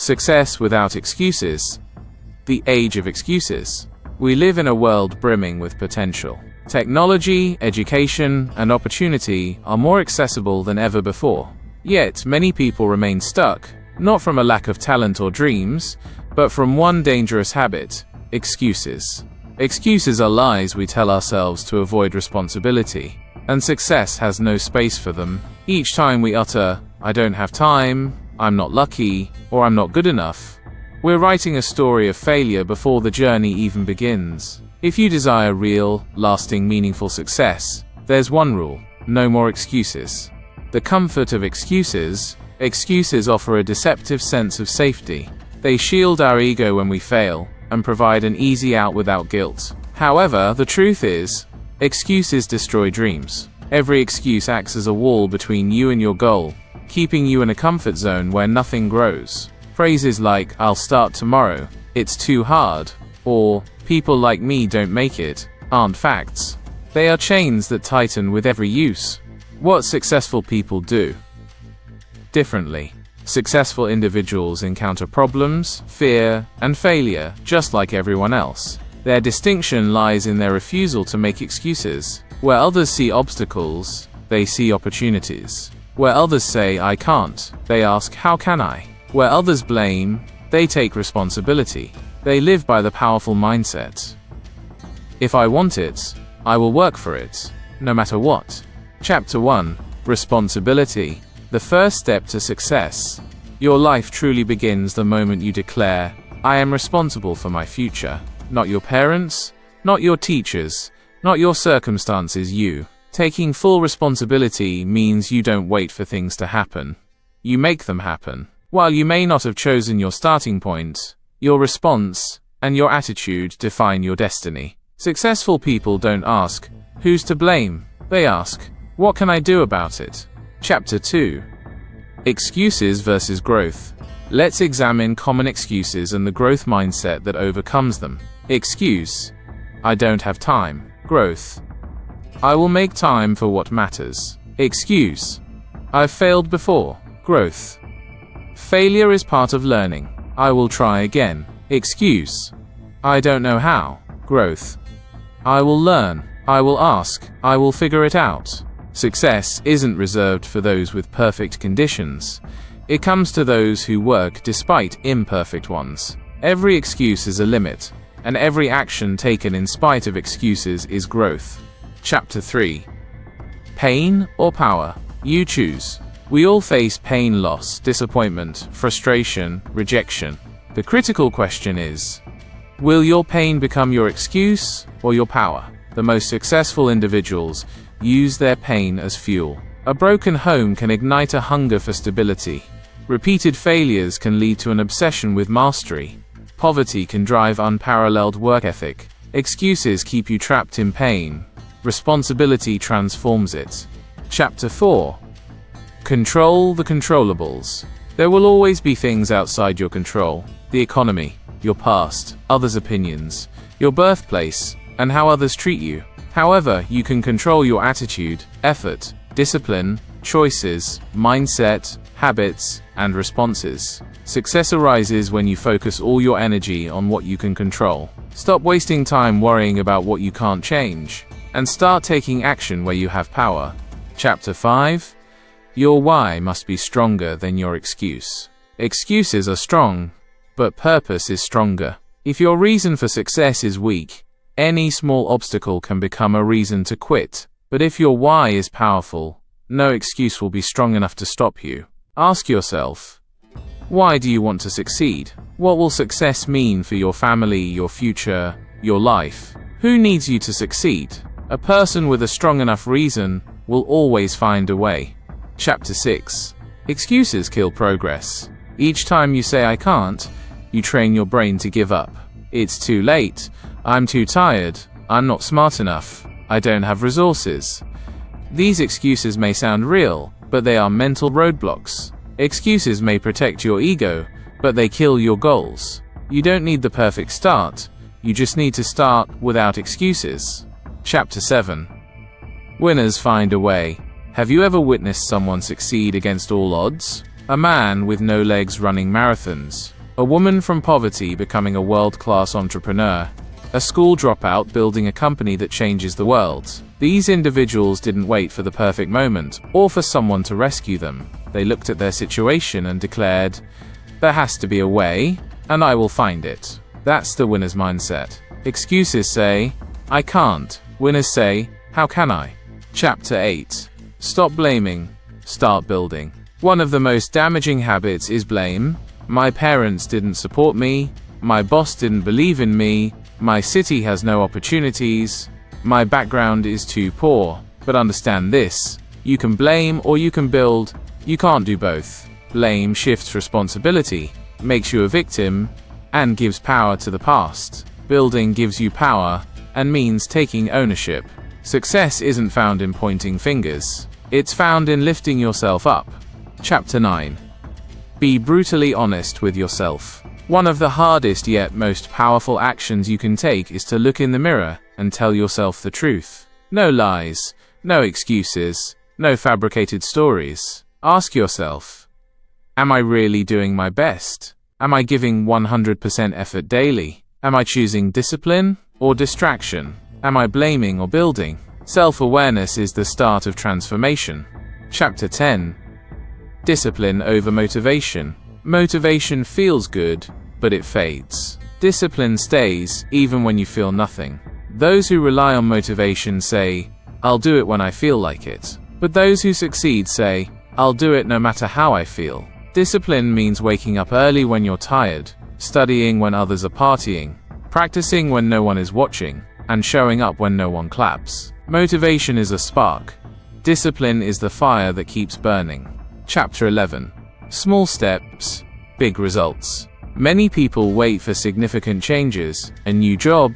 Success without excuses. The age of excuses. We live in a world brimming with potential. Technology, education, and opportunity are more accessible than ever before. Yet, many people remain stuck, not from a lack of talent or dreams, but from one dangerous habit: excuses. Excuses are lies we tell ourselves to avoid responsibility, and success has no space for them. Each time we utter, "I don't have time," "I'm not lucky," or "I'm not good enough," we're writing a story of failure before the journey even begins. If you desire real, lasting, meaningful success, there's one rule: no more excuses. The comfort of excuses. Excuses offer a deceptive sense of safety. They shield our ego when we fail, and provide an easy out without guilt. However, the truth is, excuses destroy dreams. Every excuse acts as a wall between you and your goal, keeping you in a comfort zone where nothing grows. Phrases like, "I'll start tomorrow," "It's too hard," or "People like me don't make it," aren't facts. They are chains that tighten with every use. What successful people do differently. Successful individuals encounter problems, fear, and failure just like everyone else. Their distinction lies in their refusal to make excuses. Where others see obstacles, they see opportunities. Where others say, "I can't," they ask, "How can I?" Where others blame, they take responsibility. They live by the powerful mindset: if I want it, I will work for it, no matter what. Chapter 1. Responsibility. The first step to success. Your life truly begins the moment you declare, "I am responsible for my future." Not your parents, not your teachers, not your circumstances, you. Taking full responsibility means you don't wait for things to happen. You make them happen. While you may not have chosen your starting point, your response and your attitude define your destiny. Successful people don't ask, "Who's to blame?" They ask, "What can I do about it?" Chapter 2. Excuses versus growth. Let's examine common excuses and the growth mindset that overcomes them. Excuse: I don't have time. Growth: I will make time for what matters. Excuse: I've failed before. Growth: failure is part of learning. I will try again. Excuse: I don't know how. Growth: I will learn. I will ask. I will figure it out. Success isn't reserved for those with perfect conditions. It comes to those who work despite imperfect ones. Every excuse is a limit, and every action taken in spite of excuses is growth. Chapter 3. Pain or power? You choose. We all face pain, loss, disappointment, frustration, rejection. The critical question is, will your pain become your excuse or your power? The most successful individuals use their pain as fuel. A broken home can ignite a hunger for stability. Repeated failures can lead to an obsession with mastery. Poverty can drive unparalleled work ethic. Excuses keep you trapped in pain. Responsibility transforms it. Chapter 4. Control the controllables. There will always be things outside your control: the economy, your past, others' opinions, your birthplace, and how others treat you. However, you can control your attitude, effort, discipline, choices, mindset, habits, and responses. Success arises when you focus all your energy on what you can control. Stop wasting time worrying about what you can't change, and start taking action where you have power. Chapter 5. Your why must be stronger than your excuse. Excuses are strong, but purpose is stronger. If your reason for success is weak, any small obstacle can become a reason to quit. But if your why is powerful, no excuse will be strong enough to stop you. Ask yourself, why do you want to succeed? What will success mean for your family, your future, your life? Who needs you to succeed? A person with a strong enough reason will always find a way. Chapter 6. Excuses kill progress. Each time you say "I can't," you train your brain to give up. It's too late. I'm too tired. I'm not smart enough. I don't have resources. These excuses may sound real, but they are mental roadblocks. Excuses may protect your ego, but they kill your goals. You don't need the perfect start. You just need to start without excuses. Chapter 7. Winners find a way. Have you ever witnessed someone succeed against all odds? A man with no legs running marathons. A woman from poverty becoming a world-class entrepreneur. A school dropout building a company that changes the world. These individuals didn't wait for the perfect moment, or for someone to rescue them. They looked at their situation and declared, "There has to be a way, and I will find it." That's the winner's mindset. Excuses say, "I can't." Winners say, "How can I?" Chapter 8. Stop blaming. Start building. One of the most damaging habits is blame. My parents didn't support me. My boss didn't believe in me. My city has no opportunities. My background is too poor. But understand this. You can blame or you can build. You can't do both. Blame shifts responsibility, makes you a victim, and gives power to the past. Building gives you power, and means taking ownership. Success isn't found in pointing fingers. It's found in lifting yourself up. Chapter 9. Be brutally honest with yourself. One of the hardest yet most powerful actions you can take is to look in the mirror and tell yourself the truth. No lies, no excuses, no fabricated stories. Ask yourself, am I really doing my best? Am I giving 100% effort daily? Am I choosing discipline or distraction? Am I blaming or building? Self-awareness is the start of transformation. Chapter 10. Discipline over motivation. Motivation feels good, but it fades. Discipline stays, even when you feel nothing. Those who rely on motivation say, "I'll do it when I feel like it." But those who succeed say, "I'll do it no matter how I feel." Discipline means waking up early when you're tired, studying when others are partying, practicing when no one is watching, and showing up when no one claps. Motivation is a spark. Discipline is the fire that keeps burning. Chapter 11. Small steps, big results. Many people wait for significant changes, a new job,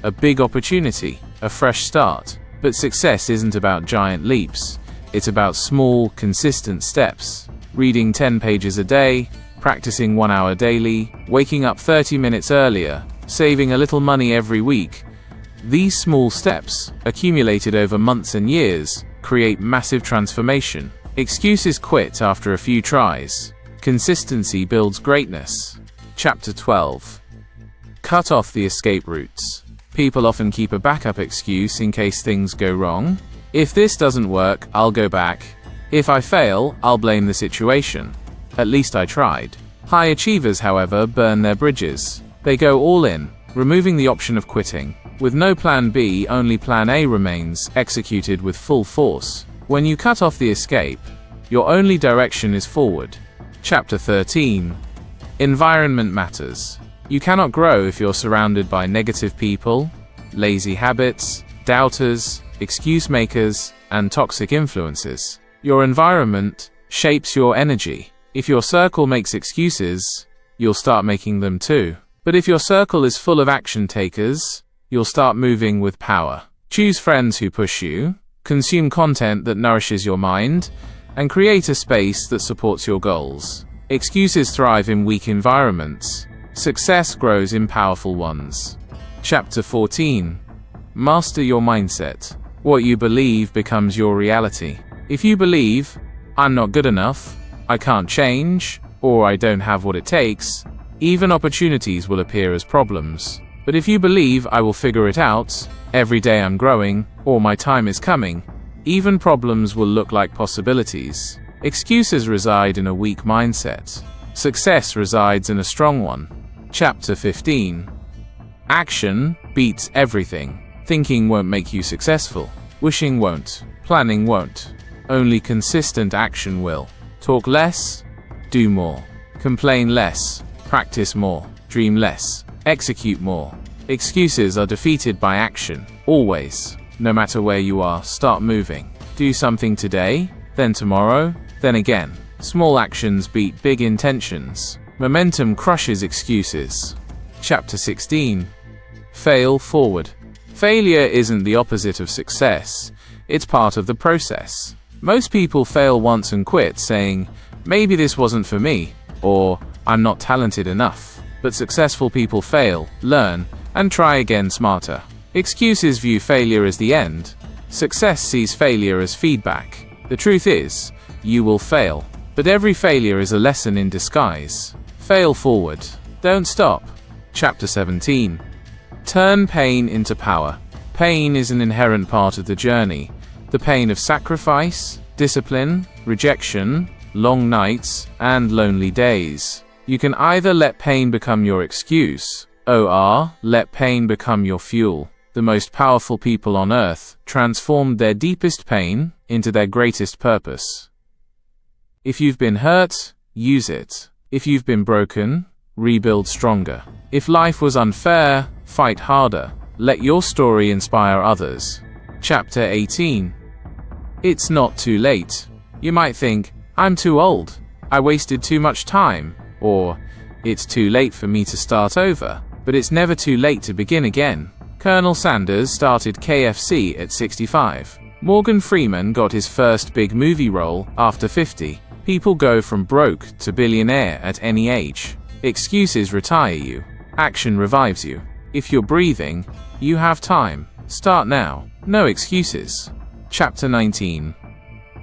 a big opportunity, a fresh start. But success isn't about giant leaps. It's about small, consistent steps. Reading 10 pages a day, practicing 1 hour daily, waking up 30 minutes earlier, saving a little money every week. These small steps, accumulated over months and years, create massive transformation. Excuses quit after a few tries. Consistency builds greatness. Chapter 12. Cut off the escape routes. People often keep a backup excuse in case things go wrong. If this doesn't work, I'll go back. If I fail, I'll blame the situation. At least I tried. High achievers, however, burn their bridges. They go all in, removing the option of quitting. With no plan B, only plan A remains, executed with full force. When you cut off the escape, your only direction is forward. Chapter 13. Environment matters. You cannot grow if you're surrounded by negative people, lazy habits, doubters, excuse makers, and toxic influences. Your environment shapes your energy. If your circle makes excuses, you'll start making them too. But if your circle is full of action takers, you'll start moving with power. Choose friends who push you, consume content that nourishes your mind, and create a space that supports your goals. Excuses thrive in weak environments. Success grows in powerful ones. Chapter 14. Master your mindset. What you believe becomes your reality. If you believe, "I'm not good enough, I can't change, or I don't have what it takes," even opportunities will appear as problems. But if you believe, "I will figure it out, every day I'm growing, or my time is coming," even problems will look like possibilities. Excuses reside in a weak mindset. Success resides in a strong one. Chapter 15. Action beats everything. Thinking won't make you successful. Wishing won't. Planning won't. Only consistent action will. Talk less, do more. Complain less, practice more. Dream less, execute more. Excuses are defeated by action. Always. No matter where you are, start moving. Do something today, then tomorrow, then again. Small actions beat big intentions. Momentum crushes excuses. Chapter 16. Fail forward. Failure isn't the opposite of success. It's part of the process. Most people fail once and quit, saying, "Maybe this wasn't for me," or "I'm not talented enough." But successful people fail, learn, and try again smarter. Excuses view failure as the end. Success sees failure as feedback. The truth is, you will fail, but every failure is a lesson in disguise. Fail forward. Don't stop. Chapter 17. Turn pain into power. Pain is an inherent part of the journey. The pain of sacrifice, discipline, rejection, long nights, and lonely days. You can either let pain become your excuse, or let pain become your fuel. The most powerful people on earth transformed their deepest pain into their greatest purpose. If you've been hurt, use it. If you've been broken, rebuild stronger. If life was unfair, fight harder. Let your story inspire others. Chapter 18. It's not too late. You might think, I'm too old. I wasted too much time. Or, it's too late for me to start over. But it's never too late to begin again. Colonel Sanders started KFC at 65. Morgan Freeman got his first big movie role after 50. People go from broke to billionaire at any age. Excuses retire you. Action revives you. If you're breathing, you have time. Start now. No excuses. Chapter 19.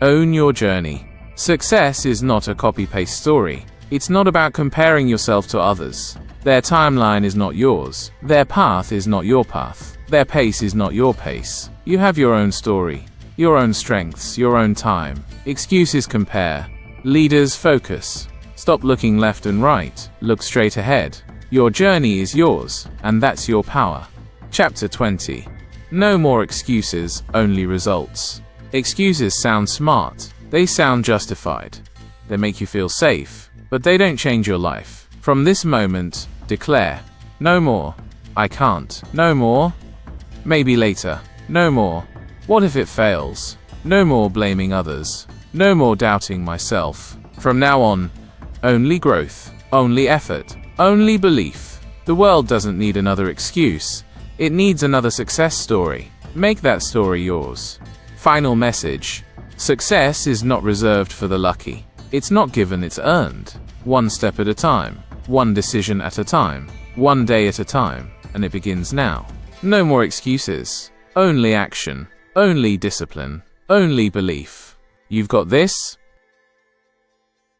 Own your journey. Success is not a copy-paste story. It's not about comparing yourself to others. Their timeline is not yours. Their path is not your path. Their pace is not your pace. You have your own story, your own strengths, your own time. Excuses compare. Leaders focus. Stop looking left and right. Look straight ahead. Your journey is yours, and that's your power. Chapter 20. No more excuses, only results. Excuses sound smart. They sound justified. They make you feel safe, but they don't change your life. From this moment, declare, no more. I can't. No more. Maybe later. No more. What if it fails? No more blaming others. No more doubting myself. From now on, only growth, only effort, only belief. The world doesn't need another excuse. It needs another success story. Make that story yours. Final message. Success is not reserved for the lucky. It's not given, it's earned. One step at a time. One decision at a time. One day at a time. And it begins now. No more excuses. Only action. Only discipline. Only belief. You've got this.